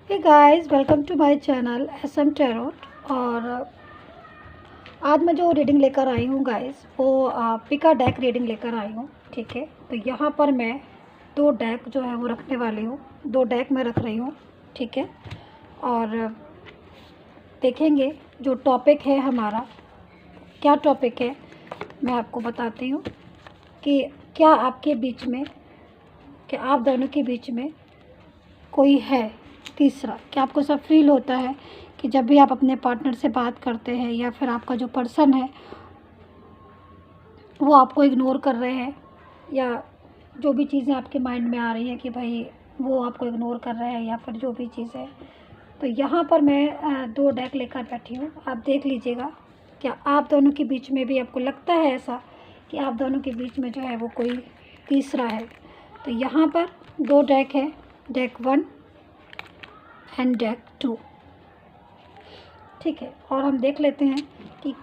Hey guys, welcome to my channel SM Tarot. और आज मैं जो रीडिंग लेकर आई हूँ गाइस, वो पिका डेक रीडिंग लेकर आई हूँ। ठीक है, तो यहाँ पर मैं दो डेक जो है वो रखने वाली हूँ। दो डेक मैं रख रही हूँ। ठीक है, और देखेंगे जो टॉपिक है हमारा, क्या टॉपिक है मैं आपको बताती हूँ कि क्या आपके बीच में, क्या आप दोनों के बीच में कोई है तीसरा। क्या आपको सब फील होता है कि जब भी आप अपने पार्टनर से बात करते हैं या फिर आपका जो पर्सन है वो आपको इग्नोर कर रहे हैं, या जो भी चीज़ें आपके माइंड में आ रही है कि भाई वो आपको इग्नोर कर रहे हैं या फिर जो भी चीज़ है। तो यहाँ पर मैं दो डेक लेकर बैठी हूँ, आप देख लीजिएगा। क्या आप दोनों के बीच में भी आपको लगता है ऐसा कि आप दोनों के बीच में जो है वो कोई तीसरा है। तो यहाँ पर दो डेक है, डेक 1 एंड डेक 2। ठीक है, और हम देख लेते हैं कि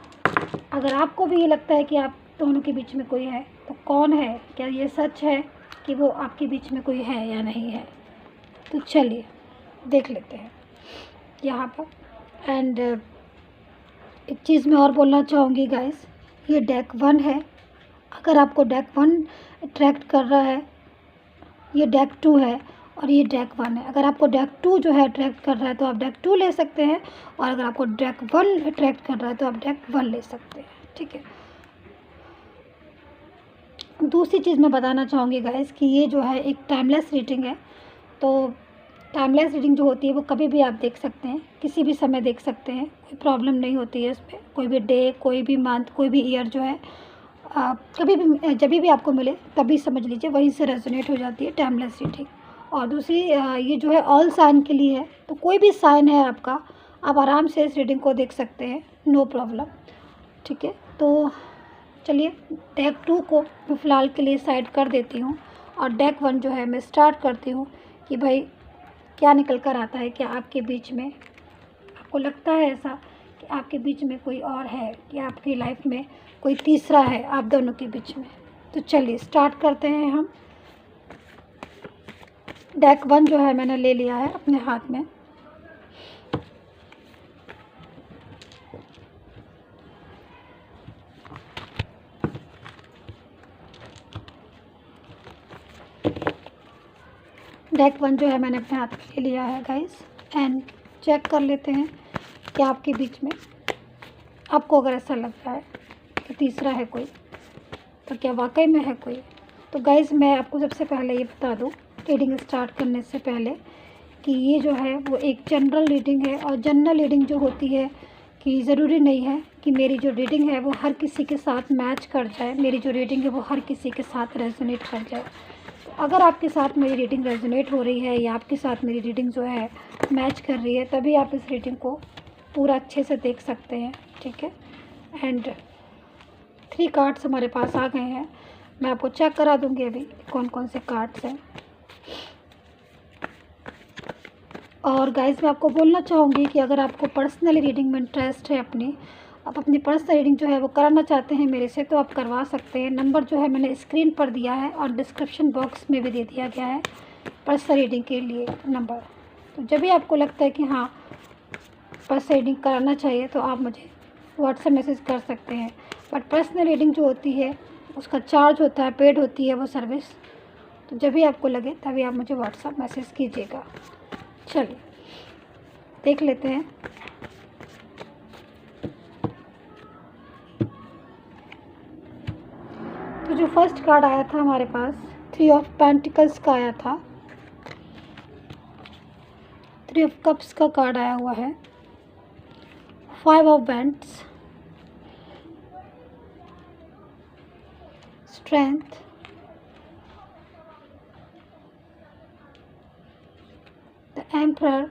अगर आपको भी ये लगता है कि आप दोनों के बीच में कोई है तो कौन है, क्या ये सच है कि वो आपके बीच में कोई है या नहीं है। तो चलिए देख लेते हैं यहाँ पर। एंड एक चीज़ मैं और बोलना चाहूँगी गाइस, ये डेक 1 है। अगर आपको डेक 1 अट्रैक्ट कर रहा है, ये डेक 2 है और ये डेक 1 है। अगर आपको डेक 2 जो है अट्रैक्ट कर रहा है तो आप डेक 2 ले सकते हैं, और अगर आपको डेक 1 अट्रैक्ट कर रहा है तो आप डेक 1 ले सकते हैं। ठीक है, दूसरी चीज़ मैं बताना चाहूँगी गाइस कि ये जो है एक टाइमलेस रीडिंग है। तो टाइमलेस रीडिंग जो होती है वो कभी भी आप देख सकते हैं, किसी भी समय देख सकते हैं, कोई प्रॉब्लम नहीं होती है इसमें। कोई भी डे, कोई भी मंथ, कोई भी ईयर जो है कभी भी जब भी आपको मिले तभी समझ लीजिए, वहीं से रेजोनेट हो जाती है टाइमलेस रीडिंग। और दूसरी ये जो है ऑल साइन के लिए है, तो कोई भी साइन है आपका, आप आराम से इस रीडिंग को देख सकते हैं, नो प्रॉब्लम। ठीक है, तो चलिए डेक 2 को मैं फ़िलहाल के लिए साइड कर देती हूँ और डेक 1 जो है मैं स्टार्ट करती हूँ कि भाई क्या निकल कर आता है। क्या आपके बीच में, आपको लगता है ऐसा कि आपके बीच में कोई और है, कि आपकी लाइफ में कोई तीसरा है आप दोनों के बीच में। तो चलिए स्टार्ट करते हैं हम। डेक 1 जो है मैंने ले लिया है अपने हाथ में। डेक 1 जो है मैंने अपने हाथ में ले लिया है गाइस। एंड चेक कर लेते हैं कि आपके बीच में, आपको अगर ऐसा लग रहा है कि तीसरा है कोई, तो क्या वाकई में है कोई। तो गाइस मैं आपको सबसे पहले ये बता दूँ रीडिंग स्टार्ट करने से पहले कि ये जो है वो एक जनरल रीडिंग है। और जनरल रीडिंग जो होती है कि ज़रूरी नहीं है कि मेरी जो रीडिंग है वो हर किसी के साथ मैच कर जाए, मेरी जो रीडिंग है वो हर किसी के साथ रेजोनेट कर जाए। तो अगर आपके साथ मेरी रीडिंग रेजोनेट हो रही है या आपके साथ मेरी रीडिंग जो है मैच कर रही है, तभी आप इस रीडिंग को पूरा अच्छे से देख सकते हैं। ठीक है, एंड 3 कार्ड्स हमारे पास आ गए हैं। मैं आपको चेक करा दूंगी अभी कौन कौन से कार्ड्स हैं। और गाइस मैं आपको बोलना चाहूँगी कि अगर आपको पर्सनली रीडिंग में इंटरेस्ट है, आप अपनी पर्सनल रीडिंग जो है वो कराना चाहते हैं मेरे से, तो आप करवा सकते हैं। नंबर जो है मैंने स्क्रीन पर दिया है और डिस्क्रिप्शन बॉक्स में भी दे दिया गया है पर्सनल रीडिंग के लिए नंबर। तो जब भी आपको लगता है कि हाँ पर्सनल रीडिंग कराना चाहिए तो आप मुझे व्हाट्सएप मैसेज कर सकते हैं। बट पर्सनल रीडिंग जो होती है उसका चार्ज होता है, पेड होती है वो सर्विस। तो जब भी आपको लगे तभी आप मुझे व्हाट्सएप मैसेज कीजिएगा। चलिए देख लेते हैं। तो जो फर्स्ट कार्ड आया था हमारे पास 3 ऑफ पेंटिकल्स का आया था, 3 ऑफ कप्स का कार्ड आया हुआ है, 5 of wands, strength, the emperor,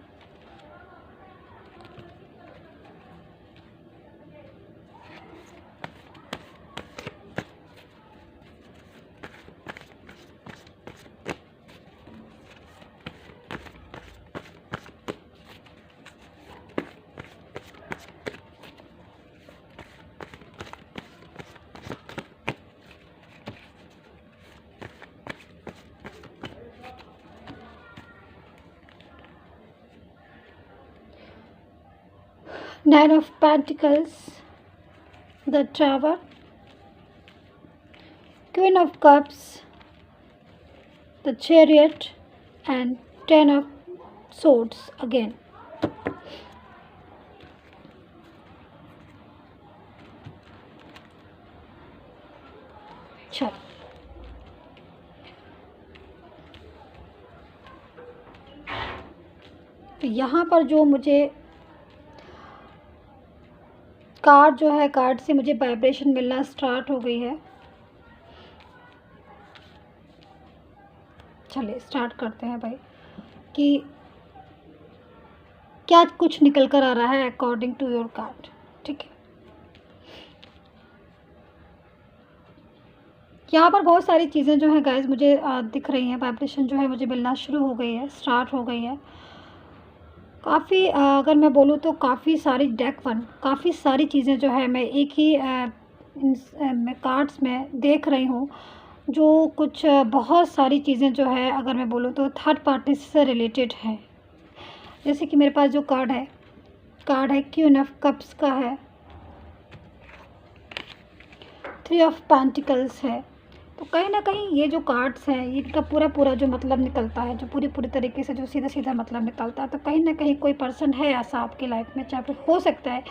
Nine of Pentacles, the Tower, Queen of Cups, the Chariot, and Ten of Swords again. चलो, यहाँ पर जो मुझे कार्ड जो है, कार्ड से मुझे वाइब्रेशन मिलना स्टार्ट हो गई है। चलिए स्टार्ट करते हैं भाई कि क्या कुछ निकल कर आ रहा है अकॉर्डिंग टू योर कार्ड। ठीक है, यहाँ पर बहुत सारी चीज़ें जो है गाइस मुझे दिख रही हैं। वाइब्रेशन जो है मुझे मिलना शुरू हो गई है, स्टार्ट हो गई है। काफ़ी अगर मैं बोलूँ तो काफ़ी सारी काफ़ी सारी चीज़ें जो है मैं एक ही मैं कार्ड्स में देख रही हूँ, जो कुछ बहुत सारी चीज़ें जो है अगर मैं बोलूँ तो थर्ड पार्टी से रिलेटेड है। जैसे कि मेरे पास जो कार्ड है क्वीन ऑफ कप्स का है, थ्री ऑफ पेंटिकल्स है। तो कहीं ना कहीं ये जो कार्ड्स हैं इनका पूरा जो मतलब निकलता है, जो पूरी तरीके से जो सीधा मतलब निकलता है, तो कहीं ना कहीं कोई पर्सन है ऐसा आपकी लाइफ में। चाहे फिर हो सकता है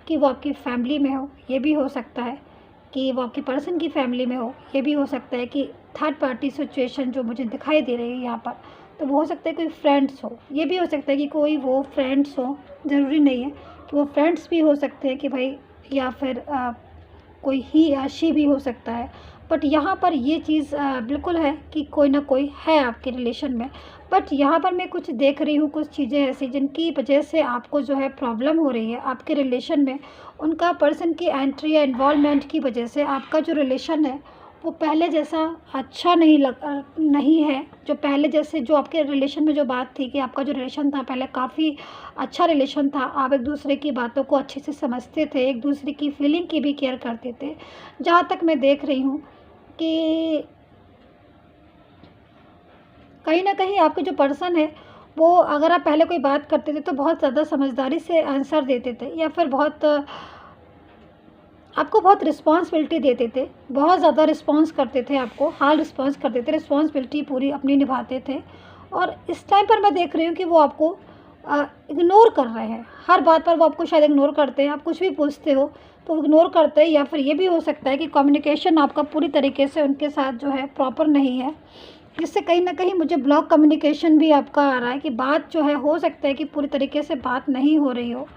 कि वो आपकी फैमिली में हो, ये भी हो सकता है कि वो आपकी पर्सन की फैमिली में हो, ये भी हो सकता है कि थर्ड पार्टी सिचुएशन जो मुझे दिखाई दे रही है यहाँ पर, तो वो हो सकता है कोई फ्रेंड्स हो, ये भी हो सकता है कि कोई वो फ्रेंड्स हो। ज़रूरी नहीं है कि वो फ्रेंड्स भी हो सकते हैं कि भाई, या फिर कोई ही या शी भी हो सकता है। बट यहाँ पर ये चीज़ बिल्कुल है कि कोई ना कोई है आपके रिलेशन में। बट यहाँ पर मैं कुछ देख रही हूँ, कुछ चीज़ें ऐसी जिनकी वजह से आपको जो है प्रॉब्लम हो रही है आपके रिलेशन में। उनका पर्सन की एंट्री या इन्वॉल्वमेंट की वजह से आपका जो रिलेशन है वो पहले जैसा अच्छा नहीं है। जो पहले जैसे जो आपके रिलेशन में जो बात थी कि आपका जो रिलेशन था पहले काफ़ी अच्छा रिलेशन था, आप एक दूसरे की बातों को अच्छे से समझते थे, एक दूसरे की फीलिंग की भी केयर करते थे। जहाँ तक मैं देख रही हूँ कि कहीं ना कहीं आपके जो पर्सन है वो, अगर आप पहले कोई बात करते थे तो बहुत ज़्यादा समझदारी से आंसर देते थे, या फिर आपको बहुत रिस्पॉन्सिबिलिटी देते थे, बहुत ज़्यादा रिस्पॉन्स करते थे, आपको हाल रिस्पॉन्स करते थे, रिस्पॉन्सिबिलिटी पूरी अपनी निभाते थे। और इस टाइम पर मैं देख रही हूँ कि वो आपको इग्नोर कर रहे हैं। हर बात पर वो आपको शायद इग्नोर करते हैं। आप कुछ भी पूछते हो तो इग्नोर करते हैं, या फिर ये भी हो सकता है कि कम्युनिकेशन आपका पूरी तरीके से उनके साथ जो है प्रॉपर नहीं है, जिससे कहीं ना कहीं मुझे ब्लॉक कम्युनिकेशन भी आपका आ रहा है कि बात जो है हो सकता है कि पूरी तरीके से बात नहीं हो रही हो।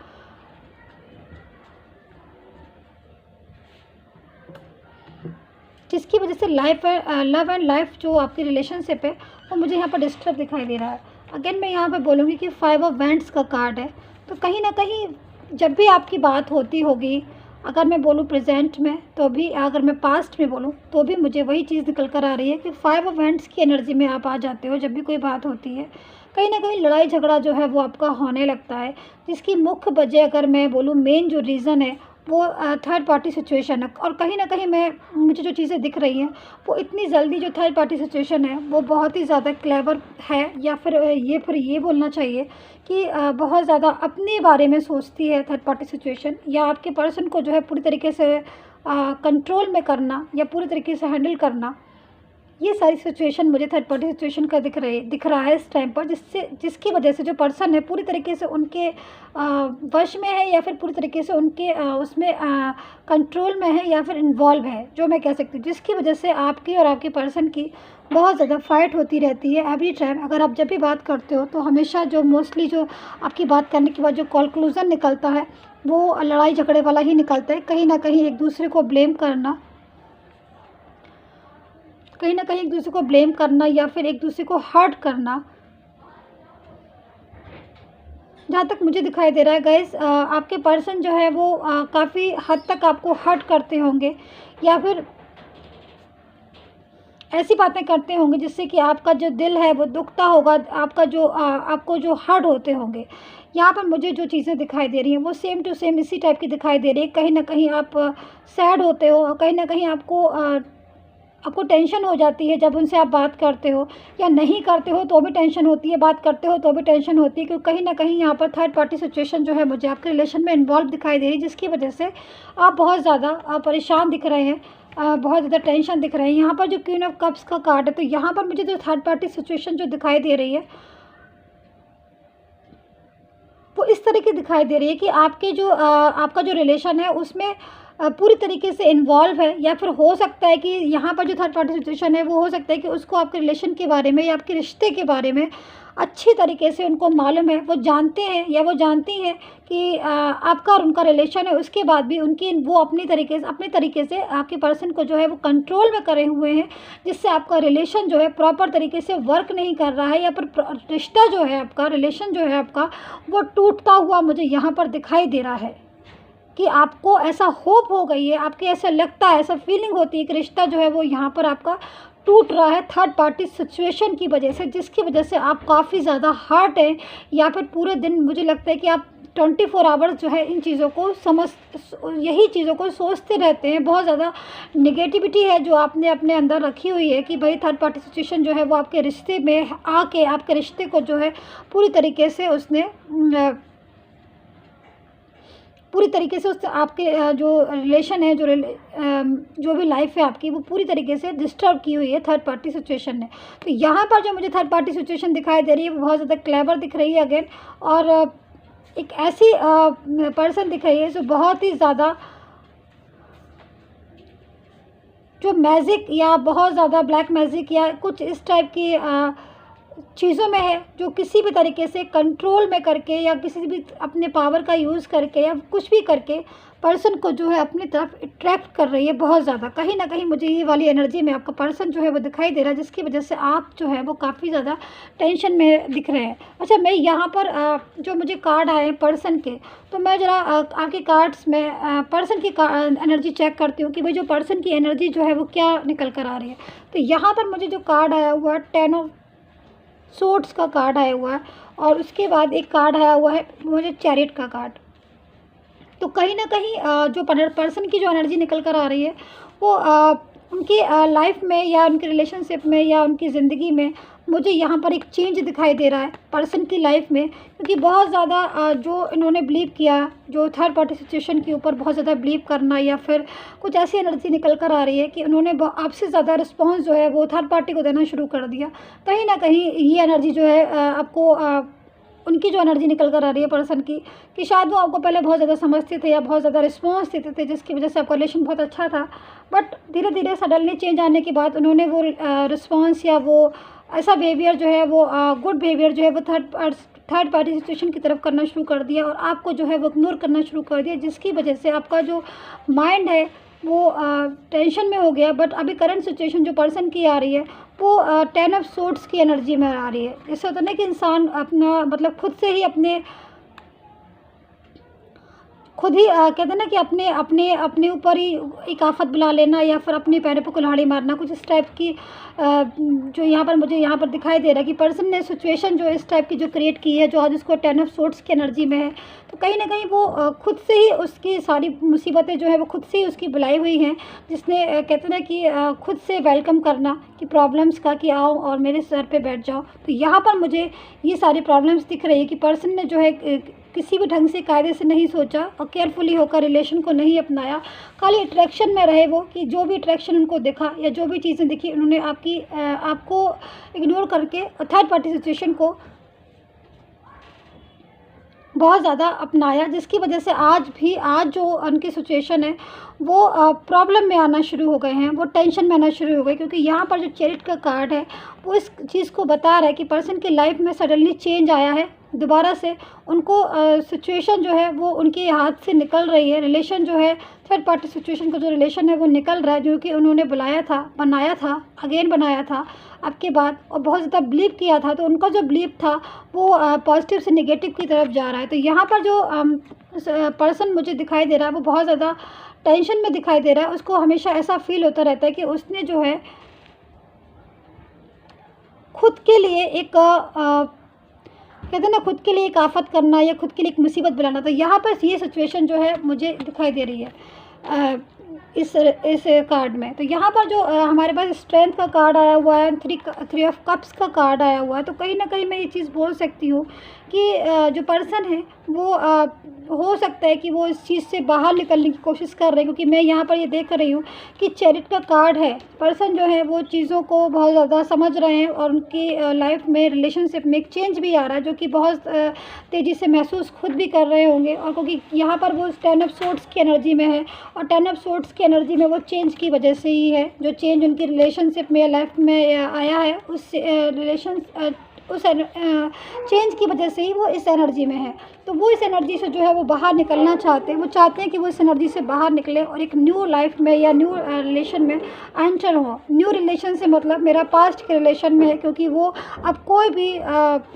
जिसकी वजह से लव एंड लाइफ जो आपकी रिलेशनशिप है वो मुझे यहाँ पर डिस्टर्ब दिखाई दे रहा है। अगेन मैं यहाँ पे बोलूँगी कि 5 ऑफ वैंड्स का कार्ड है। तो कहीं ना कहीं जब भी आपकी बात होती होगी, अगर मैं बोलूँ प्रेजेंट में तो भी, अगर मैं पास्ट में बोलूँ तो भी मुझे वही चीज़ निकल कर आ रही है कि 5 ऑफ वैंड्स की एनर्जी में आप आ जाते हो। जब भी कोई बात होती है कहीं ना कहीं लड़ाई झगड़ा जो है वो आपका होने लगता है, जिसकी मुख्य वजह अगर मैं बोलूँ मेन जो रीज़न है वो थर्ड पार्टी सिचुएशन है। और कहीं ना कहीं मुझे जो चीज़ें दिख रही हैं वो इतनी जल्दी जो थर्ड पार्टी सिचुएशन है वो बहुत ही ज़्यादा क्लेवर है, या फिर ये बोलना चाहिए कि बहुत ज़्यादा अपने बारे में सोचती है थर्ड पार्टी सिचुएशन, या आपके पर्सन को जो है पूरी तरीके से कंट्रोल में करना या पूरी तरीके से हैंडल करना। ये सारी सिचुएशन मुझे थर्ड पार्टी सिचुएशन का दिख रहा है इस टाइम पर, जिसकी वजह से जो पर्सन है पूरी तरीके से उनके वश में है, या फिर पूरी तरीके से उनके उसमें कंट्रोल में है, या फिर इन्वॉल्व है, जो मैं कह सकती हूँ। जिसकी वजह से आपकी और आपके पर्सन की बहुत ज़्यादा फाइट होती रहती है एवरी टाइम। अगर आप जब भी बात करते हो तो हमेशा जो मोस्टली जो आपकी बात करने के बाद जो कंक्लूज़न निकलता है वो लड़ाई झगड़े वाला ही निकलता है। कहीं ना कहीं एक दूसरे को ब्लेम करना, कहीं ना कहीं एक दूसरे को ब्लेम करना, या फिर एक दूसरे को हर्ट करना। जहाँ तक मुझे दिखाई दे रहा है गाइस, आपके पर्सन जो है वो काफ़ी हद तक आपको हर्ट करते होंगे, या फिर ऐसी बातें करते होंगे जिससे कि आपका जो दिल है वो दुखता होगा, आपका जो आपको जो हर्ट होते होंगे। यहाँ पर मुझे जो चीज़ें दिखाई दे रही हैं वो सेम टू सेम इसी टाइप की दिखाई दे रही है। कहीं ना कहीं आप सैड होते हो, कहीं ना कहीं आपको आपको टेंशन हो जाती है जब उनसे आप बात करते हो, या नहीं करते हो तो भी टेंशन होती है, बात करते हो तो भी टेंशन होती है, क्योंकि कहीं ना कहीं यहाँ पर थर्ड पार्टी सिचुएशन जो है मुझे आपके रिलेशन में इन्वॉल्व दिखाई दे रही है, जिसकी वजह से आप बहुत ज़्यादा परेशान दिख रहे हैं, बहुत ज़्यादा टेंशन दिख रहे हैं। यहाँ पर जो क्वीन ऑफ कप्स का कार्ड है, तो यहाँ पर मुझे जो थर्ड पार्टी सिचुएशन जो दिखाई दे रही है वो इस तरह की दिखाई दे रही है कि आपका जो रिलेशन है उसमें पूरी तरीके से इन्वॉल्व है, या फिर हो सकता है कि यहाँ पर जो थर्ड पार्टी सिचुएशन है वो हो सकता है कि उसको आपके रिलेशन के बारे में या आपके रिश्ते के बारे में अच्छी तरीके से उनको मालूम है, वो जानते हैं या वो जानती हैं कि आपका और उनका रिलेशन है। उसके बाद भी वो अपने तरीके से आपके पर्सन को जो है वो कंट्रोल में करे हुए हैं, जिससे आपका रिलेशन जो है प्रॉपर तरीके से वर्क नहीं कर रहा है, या फिर रिश्ता जो है आपका, रिलेशन जो है आपका, वो टूटता हुआ मुझे यहाँ पर दिखाई दे रहा है। कि आपको ऐसा होप हो गई है, आपके ऐसा लगता है, ऐसा फीलिंग होती है कि रिश्ता जो है वो यहाँ पर आपका टूट रहा है थर्ड पार्टी सिचुएशन की वजह से, जिसकी वजह से आप काफ़ी ज़्यादा हर्ट हैं, या फिर पूरे दिन मुझे लगता है कि आप 24 आवर्स जो है इन चीज़ों को यही चीज़ों को सोचते रहते हैं। बहुत ज़्यादा नेगेटिविटी है जो आपने अपने अंदर रखी हुई है कि भाई थर्ड पार्टी सिचुएशन जो है वो आपके रिश्ते में आके आपके रिश्ते को जो है पूरी तरीके से उसने उस आपके जो रिलेशन है, जो भी लाइफ है आपकी, वो पूरी तरीके से डिस्टर्ब की हुई है थर्ड पार्टी सिचुएशन ने। तो यहाँ पर जो मुझे थर्ड पार्टी सिचुएशन दिखाई दे रही है वो बहुत ज़्यादा क्लेवर दिख रही है अगेन, और एक ऐसी पर्सन दिख रही है जो बहुत ही ज़्यादा जो मैजिक या बहुत ज़्यादा ब्लैक मैजिक या कुछ इस टाइप की चीज़ों में है, जो किसी भी तरीके से कंट्रोल में करके या किसी भी अपने पावर का यूज़ करके या कुछ भी करके पर्सन को जो है अपनी तरफ अट्रैक्ट कर रही है बहुत ज़्यादा। कहीं ना कहीं मुझे ये वाली एनर्जी में आपका पर्सन जो है वो दिखाई दे रहा है, जिसकी वजह से आप जो है वो काफ़ी ज़्यादा टेंशन में दिख रहे हैं। अच्छा, मैं यहाँ पर जो मुझे कार्ड आए हैं पर्सन के, तो मैं ज़रा आपके कार्ड्स में पर्सन की एनर्जी चेक करती हूँ कि भाई जो पर्सन की एनर्जी जो है वो क्या निकल कर आ रही है। तो यहाँ पर मुझे जो कार्ड आया हुआ है 10 ऑफ सोर्ड्स का कार्ड आया हुआ है, और उसके बाद एक कार्ड आया हुआ है मुझे चैरिट का कार्ड। तो कहीं ना कहीं जो पर्सन की जो एनर्जी निकल कर आ रही है वो उनकी लाइफ में या उनके रिलेशनशिप में या उनकी ज़िंदगी में मुझे यहाँ पर एक चेंज दिखाई दे रहा है पर्सन की लाइफ में, क्योंकि बहुत ज़्यादा जो इन्होंने बिलीव किया, जो थर्ड पार्टी सिचुएशन के ऊपर बहुत ज़्यादा बिलीव करना, या फिर कुछ ऐसी एनर्जी निकल कर आ रही है कि उन्होंने आपसे ज़्यादा रिस्पॉन्स जो है वो थर्ड पार्टी को देना शुरू कर दिया। कहीं ना कहीं ये एनर्जी जो है आपको उनकी जो एनर्जी निकल कर आ रही है पर्सन की, कि शायद वो आपको पहले बहुत ज़्यादा समझते थे या बहुत ज़्यादा रिस्पॉन्स देते थे, जिसकी वजह से आपका रिलेशन बहुत अच्छा था, बट धीरे धीरे सडनली चेंज आने के बाद उन्होंने वो रिस्पॉन्स या वो ऐसा बिहेवियर जो है वो गुड बिहेवियर जो है वो थर्ड पार्टी सिचुएशन की तरफ करना शुरू कर दिया, और आपको जो है वो इग्नोर करना शुरू कर दिया, जिसकी वजह से आपका जो माइंड है वो टेंशन में हो गया। बट अभी करंट सिचुएशन जो पर्सन की आ रही है वो 10 ऑफ सोर्ड्स की एनर्जी में आ रही है। इससे होता है ना कि इंसान अपना मतलब खुद से ही खुद ही कहते हैं ना कि अपने ऊपर ही एक आफत बुला लेना, या फिर अपने पैरों पर कुल्हाड़ी मारना, कुछ इस टाइप की जो यहाँ पर मुझे यहाँ पर दिखाई दे रहा है कि पर्सन ने सिचुएशन जो इस टाइप की जो क्रिएट की है, जो आज उसको 10 ऑफ सोर्ड्स की एनर्जी में है, तो कहीं ना कहीं वो खुद से ही उसकी सारी मुसीबतें जो है वो खुद से ही उसकी बुलाई हुई हैं, जिसने कहते हैं ना कि खुद से वेलकम करना कि प्रॉब्लम्स का, कि आओ और मेरे सर पे बैठ जाओ। तो यहाँ पर मुझे ये सारी प्रॉब्लम्स दिख रही है कि पर्सन ने जो है किसी भी ढंग से कायदे से नहीं सोचा और केयरफुली होकर रिलेशन को नहीं अपनाया, खाली अट्रैक्शन में रहे वो, कि जो भी अट्रैक्शन उनको दिखा या जो भी चीज़ें दिखी उन्होंने आपको इग्नोर करके थर्ड पार्टी सिचुएशन को बहुत ज़्यादा अपनाया, जिसकी वजह से आज जो उनकी सिचुएशन है वो प्रॉब्लम में आना शुरू हो गए हैं, वो टेंशन में आना शुरू हो गए, क्योंकि यहाँ पर जो चैरिट का कार्ड है वो इस चीज़ को बता रहा है कि पर्सन की लाइफ में सडनली चेंज आया है, दोबारा से उनको सिचुएशन जो है वो उनके हाथ से निकल रही है, रिलेशन जो है थर्ड पार्टी सिचुएशन का जो रिलेशन है वो निकल रहा है, जो कि उन्होंने बनाया था आपके बाद, और बहुत ज़्यादा बिलीव किया था, तो उनका जो बिलीव था वो पॉजिटिव से नेगेटिव की तरफ जा रहा है। तो यहाँ पर जो पर्सन मुझे दिखाई दे रहा है वो बहुत ज़्यादा टेंशन में दिखाई दे रहा है, उसको हमेशा ऐसा फील होता रहता है कि उसने जो है खुद के लिए कहते हैं ना, खुद के लिए एक आफत करना या खुद के लिए एक मुसीबत बुलाना। तो यहाँ पर ये सिचुएशन जो है मुझे दिखाई दे रही है। इस कार्ड में। तो यहाँ पर जो हमारे पास स्ट्रेंथ का कार्ड आया हुआ है, थ्री ऑफ कप्स का कार्ड आया हुआ है, तो कहीं ना कहीं मैं ये चीज़ बोल सकती हूँ कि जो पर्सन है वो हो सकता है कि वो इस चीज़ से बाहर निकलने की कोशिश कर रहे हैं, क्योंकि मैं यहाँ पर ये देख रही हूँ कि चैरिट का कार्ड है। पर्सन जो है वो चीज़ों को बहुत ज़्यादा समझ रहे हैं और उनकी लाइफ में रिलेशनशिप में एक चेंज भी आ रहा है, जो कि बहुत तेज़ी से महसूस खुद भी कर रहे होंगे। और क्योंकि यहाँ पर वो 10 ऑफ सोर्ड्स की एनर्जी में है, और 10 ऑफ सोर्ड्स की एनर्जी में वो चेंज की वजह से ही है, जो चेंज उनकी रिलेशनशिप में लाइफ में आया है, उस चेंज की वजह से ही वो इस एनर्जी में है। तो वो इस एनर्जी से जो है वो बाहर निकलना चाहते हैं। वो चाहते हैं कि वो इस एनर्जी से बाहर निकले और एक न्यू लाइफ में या न्यू रिलेशन में एंटर हो। न्यू रिलेशन से मतलब मेरा पास्ट के रिलेशन में है, क्योंकि वो अब कोई भी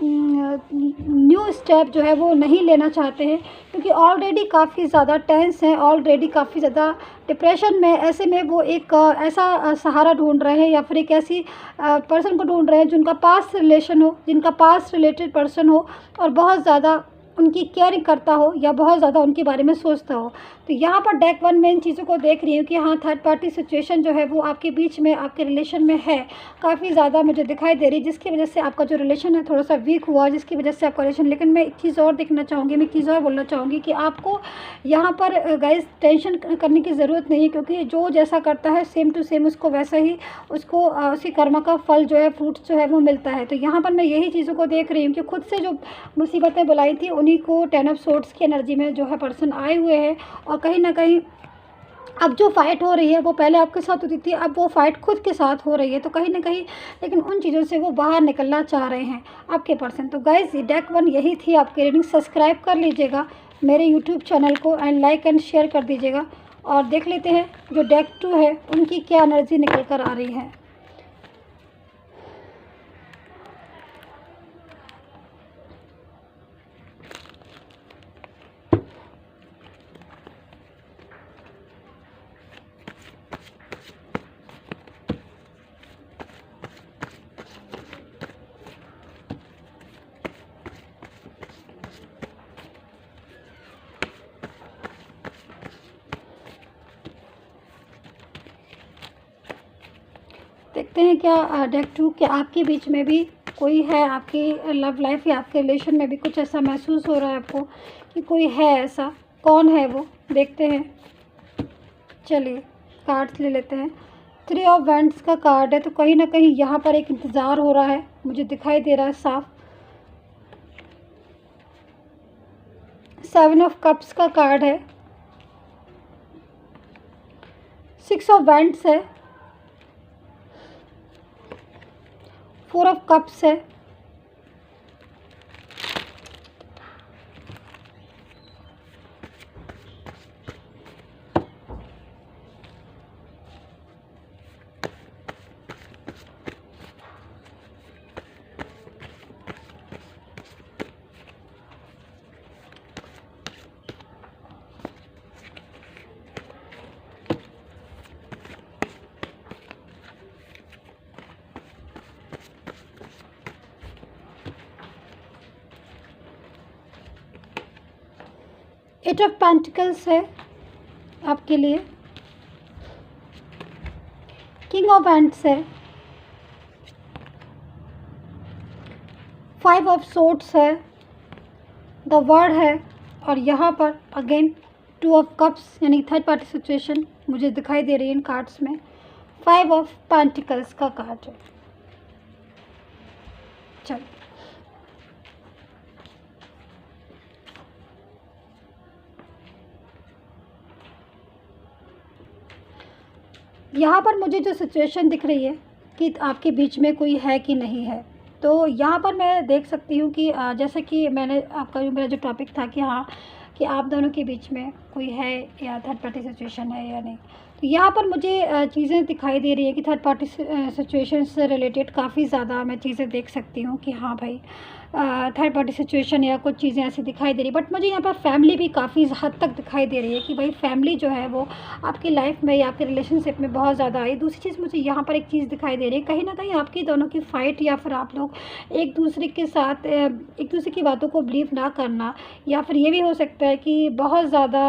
न्यू स्टेप जो है वो नहीं लेना चाहते हैं, क्योंकि ऑलरेडी काफ़ी ज़्यादा टेंस हैं, ऑलरेडी काफ़ी ज़्यादा डिप्रेशन में। ऐसे में वो एक ऐसा सहारा ढूंढ रहे हैं या फिर एक ऐसी पर्सन को ढूंढ रहे हैं जिनका पास्ट रिलेशन हो, जिनका पास्ट रिलेटेड पर्सन हो और बहुत ज़्यादा उनकी केयरिंग करता हो या बहुत ज़्यादा उनके बारे में सोचता हो। तो यहाँ पर डेक 1 में इन चीज़ों को देख रही हूँ कि हाँ, थर्ड पार्टी सिचुएशन जो है वो आपके बीच में, आपके रिलेशन में है, काफ़ी ज़्यादा मुझे दिखाई दे रही, जिसकी वजह से आपका जो रिलेशन है थोड़ा सा वीक हुआ, जिसकी वजह से आपका रिलेशन। लेकिन मैं एक चीज़ और देखना चाहूँगी, मैं एक चीज़ और बोलना चाहूँगी कि आपको यहाँ पर गाइस टेंशन करने की ज़रूरत नहीं है, क्योंकि जो जैसा करता है सेम टू सेम उसको वैसा ही उसको उसी कर्म का फल जो है, फ्रूट्स जो है वो मिलता है। तो यहाँ पर मैं यही चीज़ों को देख रही हूँ कि खुद से जो मुसीबतें बुलाई थी उन्हीं को 10 ऑफ सोर्ड्स की एनर्जी में जो है पर्सन आए हुए हैं। और कहीं ना कहीं अब जो फाइट हो रही है वो पहले आपके साथ होती थी, अब वो फाइट खुद के साथ हो रही है। तो कहीं ना कहीं लेकिन उन चीज़ों से वो बाहर निकलना चाह रहे हैं आपके पर्सन। तो गाइस ये डेक 1 यही थी आपकी रीडिंग। सब्सक्राइब कर लीजिएगा मेरे यूट्यूब चैनल को एंड लाइक एंड शेयर कर दीजिएगा। और देख लेते हैं जो डेक 2 है उनकी क्या एनर्जी निकल कर आ रही है। देखते हैं क्या डेक 2 क्या आपके बीच में भी कोई है, आपकी लव लाइफ या आपके रिलेशन में भी कुछ ऐसा महसूस हो रहा है आपको कि कोई है ऐसा, कौन है वो, देखते हैं। चलिए कार्ड्स ले लेते हैं। 3 ऑफ वैंड्स का कार्ड है, तो कहीं ना कहीं यहाँ पर एक इंतज़ार हो रहा है, मुझे दिखाई दे रहा है साफ। 7 ऑफ कप्स का कार्ड है, 6 ऑफ वैंड्स है, 4 ऑफ कप्स है, एट ऑफ पेंटिकल्स है आपके लिए, किंग ऑफ हैंड्स है, 5 ऑफ सोर्ड्स है, द वर्ड है, और यहाँ पर अगेन 2 ऑफ कप्स यानी थर्ड पार्टी सिचुएशन मुझे दिखाई दे रही है इन कार्ड्स में। 5 ऑफ पेंटिकल्स का कार्ड है। चलो यहाँ पर मुझे जो सिचुएशन दिख रही है कि आपके बीच में कोई है कि नहीं है, तो यहाँ पर मैं देख सकती हूँ कि जैसे कि मैंने आपका जो मेरा जो टॉपिक था कि हाँ कि आप दोनों के बीच में कोई है या थर्ड पार्टी सिचुएशन है या नहीं, तो यहाँ पर मुझे चीज़ें दिखाई दे रही है कि थर्ड पार्टी सिचुएशन से रिलेटेड काफ़ी ज़्यादा मैं चीज़ें देख सकती हूँ कि हाँ भाई थर्ड पार्टी सिचुएशन या कुछ चीज़ें ऐसी दिखाई दे रही। बट मुझे यहाँ पर फैमिली भी काफ़ी हद तक दिखाई दे रही है कि भाई फैमिली जो है वो आपकी लाइफ में या आपके रिलेशनशिप में बहुत ज़्यादा आई। दूसरी चीज़ मुझे यहाँ पर एक चीज़ दिखाई दे रही है, कहीं ना कहीं आपकी दोनों की फ़ाइट या फिर आप लोग एक दूसरे के साथ एक दूसरे की बातों को बिलीव ना करना, या फिर ये भी हो सकता है कि बहुत ज़्यादा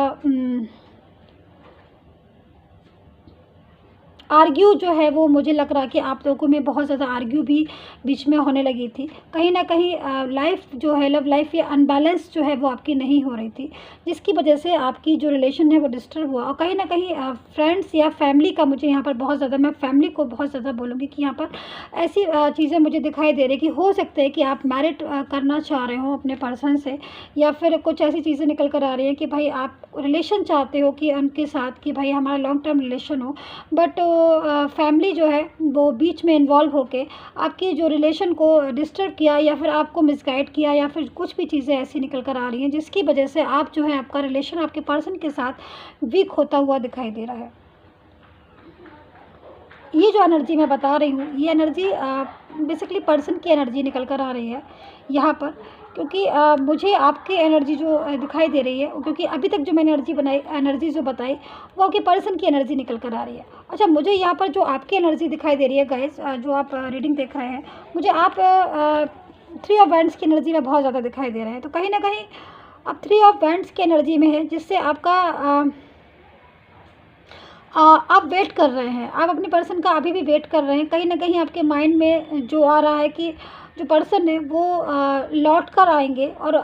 आर्ग्यू जो है वो मुझे लग रहा है कि आप लोगों में बहुत ज़्यादा आर्ग्यू भी बीच में होने लगी थी। कहीं ना कहीं लाइफ जो है, लव लाइफ या अनबैलेंस जो है वो आपकी नहीं हो रही थी, जिसकी वजह से आपकी जो रिलेशन है वो डिस्टर्ब हुआ। और कहीं ना कहीं फ्रेंड्स या फैमिली का, मुझे यहाँ पर बहुत ज़्यादा, मैं फैमिली को बहुत ज़्यादा बोलूँगी कि यहाँ पर ऐसी चीज़ें मुझे दिखाई दे रही कि हो सकता है कि आप मैरिड करना चाह रहे हो अपने पर्सन से, या फिर कुछ ऐसी चीज़ें निकल कर आ रही हैं कि भाई आप रिलेशन चाहते हो कि उनके साथ कि भाई हमारा लॉन्ग टर्म रिलेशन हो, बट फैमिली जो है वो बीच में इन्वॉल्व होके आपकी जो रिलेशन को डिस्टर्ब किया, या फिर आपको मिसगाइड किया, या फिर कुछ भी चीज़ें ऐसी निकल कर आ रही हैं जिसकी वजह से आप जो है, आपका रिलेशन आपके पर्सन के साथ वीक होता हुआ दिखाई दे रहा है। ये जो एनर्जी मैं बता रही हूँ, ये एनर्जी बेसिकली पर्सन की एनर्जी निकल कर आ रही है यहाँ पर, क्योंकि मुझे आपकी एनर्जी जो दिखाई दे रही है, क्योंकि अभी तक जो मैंने एनर्जी जो बताई वो आपके पर्सन की एनर्जी निकल कर आ रही है। अच्छा, मुझे यहाँ पर जो आपकी एनर्जी दिखाई दे रही है गाइस, जो आप रीडिंग देख रहे हैं, मुझे आप 3 ऑफ वैंड्स की एनर्जी में बहुत ज़्यादा दिखाई दे रहे हैं। तो कहीं ना कहीं आप 3 ऑफ वैंड्स की एनर्जी में है, जिससे आपका आप वेट कर रहे हैं, आप अपने पर्सन का अभी भी वेट कर रहे हैं। कहीं ना कहीं आपके माइंड में जो आ रहा है कि जो पर्सन है वो लौट कर आएंगे, और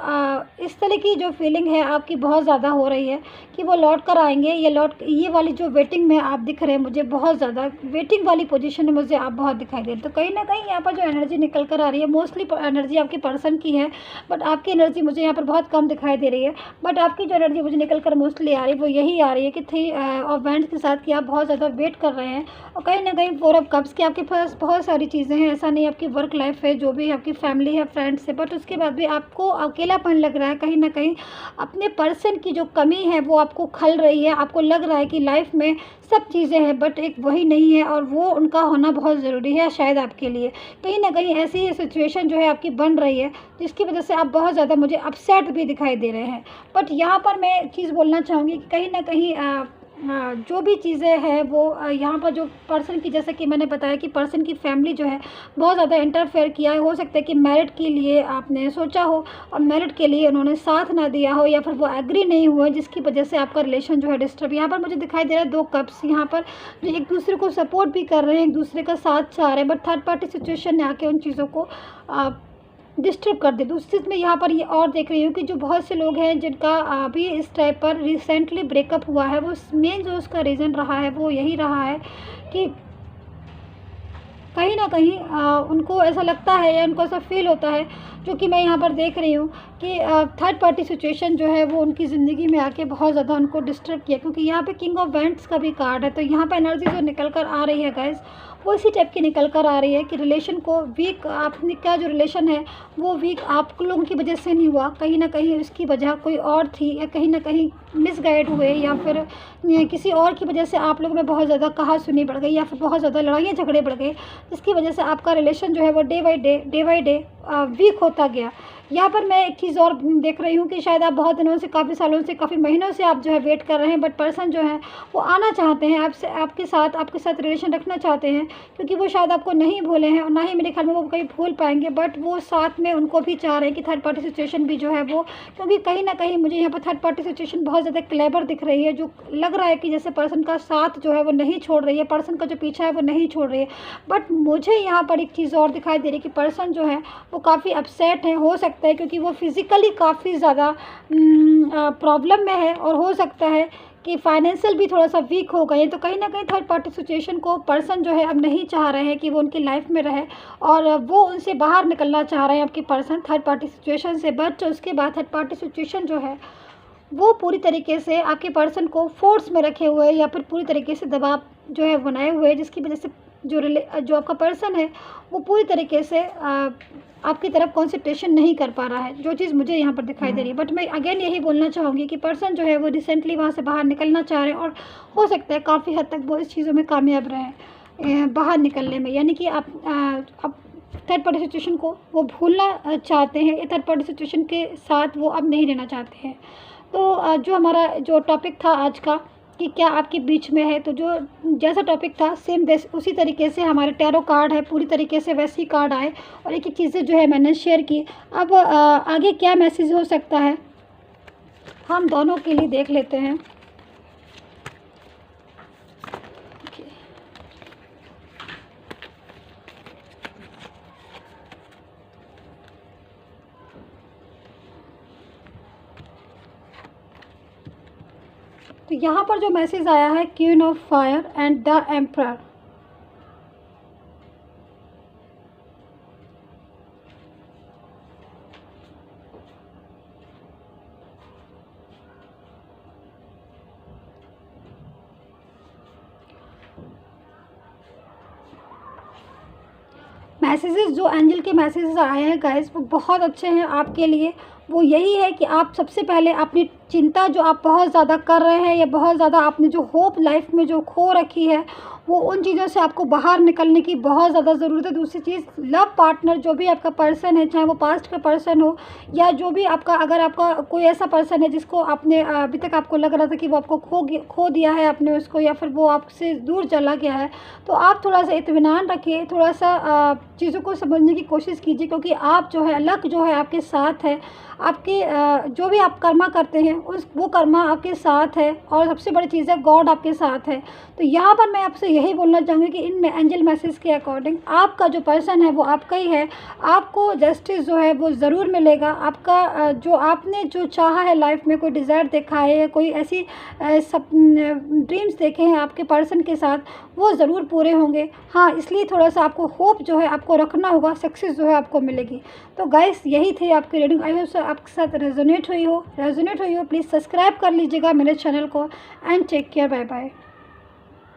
इस तरह की जो फीलिंग है आपकी बहुत ज़्यादा हो रही है कि वो लौट कर आएंगे। ये वाली जो वेटिंग में आप दिख रहे हैं, मुझे बहुत ज़्यादा वेटिंग वाली पोजीशन में मुझे आप बहुत दिखाई दे रहे हैं। तो कहीं ना कहीं यहाँ पर जो एनर्जी निकल कर आ रही है, मोस्टली एनर्जी आपके पर्सन की है, बट आपकी एनर्जी मुझे यहाँ पर बहुत कम दिखाई दे रही है। बट आपकी जो एनर्जी मुझे निकल कर मोस्टली आ रही है वो यही आ रही है कि 3 ऑफ वैंड्स के साथ कि आप बहुत ज़्यादा वेट कर रहे हैं, और कहीं ना कहीं 4 ऑफ कप्स की आपके पास बहुत सारी चीज़ें हैं। ऐसा नहीं आपकी वर्क लाइफ है, जो भी आपकी फैमिली है, फ्रेंड्स है, बट उसके बाद भी आपको अकेलापन लग रहा है। कहीं ना कहीं अपने पर्सन की जो कमी है वो आपको खल रही है। आपको लग रहा है कि लाइफ में सब चीज़ें हैं, बट एक वही नहीं है, और वो उनका होना बहुत ज़रूरी है शायद आपके लिए। कहीं ना कहीं ऐसी सिचुएशन जो है आपकी बन रही है, जिसकी वजह से आप बहुत ज़्यादा मुझे अपसेट भी दिखाई दे रहे हैं। बट यहाँ पर मैं एक चीज़ बोलना चाहूँगी कि कहीं ना कहीं जो भी चीज़ें हैं वो यहाँ पर जो पर्सन की, जैसे कि मैंने बताया कि पर्सन की फैमिली जो है बहुत ज़्यादा इंटरफेयर किया है। हो सकता है कि मैरिड के लिए आपने सोचा हो और मैरिड के लिए उन्होंने साथ ना दिया हो, या फिर वो एग्री नहीं हुआ, जिसकी वजह से आपका रिलेशन जो है डिस्टर्ब। यहाँ पर मुझे दिखाई दे रहा है 2 कप्स यहाँ पर, जो एक दूसरे को सपोर्ट भी कर रहे हैं, एक दूसरे का साथ चाह रहे हैं, बट थर्ड पार्टी सिचुएशन ने आके उन चीज़ों को डिस्टर्ब कर दे। दूसरी चीज़ में यहाँ पर ये और देख रही हूँ कि जो बहुत से लोग हैं जिनका अभी इस टाइप पर रिसेंटली ब्रेकअप हुआ है, वो मेन जो उसका रीज़न रहा है वो यही रहा है कि कहीं ना कहीं उनको ऐसा लगता है या उनको ऐसा फील होता है, जो कि मैं यहाँ पर देख रही हूँ कि थर्ड पार्टी सिचुएशन जो है वो उनकी ज़िंदगी में आके बहुत ज़्यादा उनको डिस्टर्ब किया। क्योंकि यहाँ पे किंग ऑफ वैंड्स का भी कार्ड है, तो यहाँ पे एनर्जी जो निकल कर आ रही है गाइस, वो इसी टाइप की निकल कर आ रही है कि रिलेशन को वीक, आपने का जो रिलेशन है वो वीक आप लोगों की वजह से नहीं हुआ, कहीं ना कहीं उसकी वजह कोई और थी, या कहीं ना कहीं मिसगाइड हुए, या फिर किसी और की वजह से आप लोगों में बहुत ज़्यादा कहा सुनी बढ़ गई, या फिर बहुत ज़्यादा लड़ाइयाँ झगड़े बढ़ गए, जिसकी वजह से आपका रिलेशन जो है वो डे बाई डे वीक होता गया। यहाँ पर मैं एक चीज़ और देख रही हूँ कि शायद आप बहुत दिनों से, काफ़ी सालों से, काफ़ी महीनों से आप जो है वेट कर रहे हैं, बट पर्सन जो है वो आना चाहते हैं आपसे, आपके साथ रिलेशन रखना चाहते हैं, क्योंकि वो शायद आपको नहीं भूले हैं, और ना ही मेरे ख्याल में वो कभी भूल पाएंगे। बट वो साथ में उनको भी चाह रहे हैं कि थर्ड पार्टी सिचुएशन भी जो है वो, क्योंकि कहीं ना कहीं मुझे यहाँ पर थर्ड पार्टी सिचुएशन बहुत ज़्यादा क्लेवर दिख रही है, जो लग रहा है कि जैसे पर्सन का साथ जो है वो नहीं छोड़ रही है, पर्सन का जो पीछा है वो नहीं छोड़ रही है। बट मुझे यहाँ पर एक चीज़ और दिखाई दे रही है कि पर्सन जो है वो काफ़ी अपसेट है। हो सकता है क्योंकि वो फिज़िकली काफ़ी ज़्यादा प्रॉब्लम में है, और हो सकता है कि फाइनेंशियल भी थोड़ा सा वीक हो गए। तो कहीं ना कहीं थर्ड पार्टी सिचुएशन को पर्सन जो है अब नहीं चाह रहे हैं कि वो उनकी लाइफ में रहे, और वो उनसे बाहर निकलना चाह रहे हैं आपके पर्सन थर्ड पार्टी सिचुएशन से। बट उसके बाद थर्ड पार्टी सिचुएशन जो है वो पूरी तरीके से आपके पर्सन को फोर्स में रखे हुए है, या फिर पूरी तरीके से दबाव जो है बनाए हुए है, जिसकी वजह से जो आपका पर्सन है वो पूरी तरीके से आपकी तरफ कॉन्सेंट्रेशन नहीं कर पा रहा है, जो चीज़ मुझे यहाँ पर दिखाई दे रही है। बट मैं अगेन यही बोलना चाहूँगी कि पर्सन जो है वो रिसेंटली वहाँ से बाहर निकलना चाह रहे हैं, और हो सकता है काफ़ी हद तक वो इस चीज़ों में कामयाब रहे बाहर निकलने में। यानी कि आप थर्ड पार्टी सिचुएशन को वो भूलना चाहते हैं, या थर्ड पार्टी सिचुएशन के साथ वो अब नहीं रहना चाहते हैं। तो जो हमारा जो टॉपिक था आज का कि क्या आपके बीच में है, तो जो जैसा टॉपिक था सेम उसी तरीके से हमारे टैरो कार्ड है, पूरी तरीके से वैसे ही कार्ड आए, और एक एक चीज़ें जो है मैंने शेयर की। अब आगे क्या मैसेज हो सकता है हम दोनों के लिए देख लेते हैं। तो यहाँ पर जो मैसेज आया है, queen of fire and the emperor. Messages जो एंजल के मैसेजेस आए हैं गाइस, वो बहुत अच्छे हैं आपके लिए। वो यही है कि आप सबसे पहले अपनी चिंता जो आप बहुत ज़्यादा कर रहे हैं, या बहुत ज़्यादा आपने जो होप लाइफ में जो खो रखी है, वो उन चीज़ों से आपको बाहर निकलने की बहुत ज़्यादा ज़रूरत है। दूसरी चीज़, लव पार्टनर जो भी आपका पर्सन है, चाहे वो पास्ट का पर्सन हो या जो भी आपका, अगर आपका कोई ऐसा पर्सन है जिसको आपने अभी तक आपको लग रहा था कि वो आपको खो दिया है आपने उसको, या फिर वो आपसे दूर चला गया है, तो आप थोड़ा सा इत्मीनान रखिए, थोड़ा सा चीज़ों को समझने की कोशिश कीजिए, क्योंकि आप जो है, लक जो है आपके साथ है। आपके जो भी आप कर्मा करते हैं वो कर्मा आपके साथ है, और सबसे बड़ी चीज़ है गॉड आपके साथ है। तो यहाँ पर मैं आपसे यही बोलना चाहूँगी कि इन एंजल मैसेज के अकॉर्डिंग आपका जो पर्सन है वो आपका ही है। आपको जस्टिस जो है वो ज़रूर मिलेगा। आपका जो आपने जो चाहा है लाइफ में, कोई डिज़ायर देखा है या कोई ऐसी सब ड्रीम्स देखे हैं आपके पर्सन के साथ, वो ज़रूर पूरे होंगे। हाँ, इसलिए थोड़ा सा आपको होप जो है आपको रखना होगा, सक्सेस जो है आपको मिलेगी। तो गाइस, यही थी आपकी रीडिंग। आई होप आपके साथ रेजोनेट हुई हो। प्लीज़ सब्सक्राइब कर लीजिएगा मेरे चैनल को। And take care, bye bye.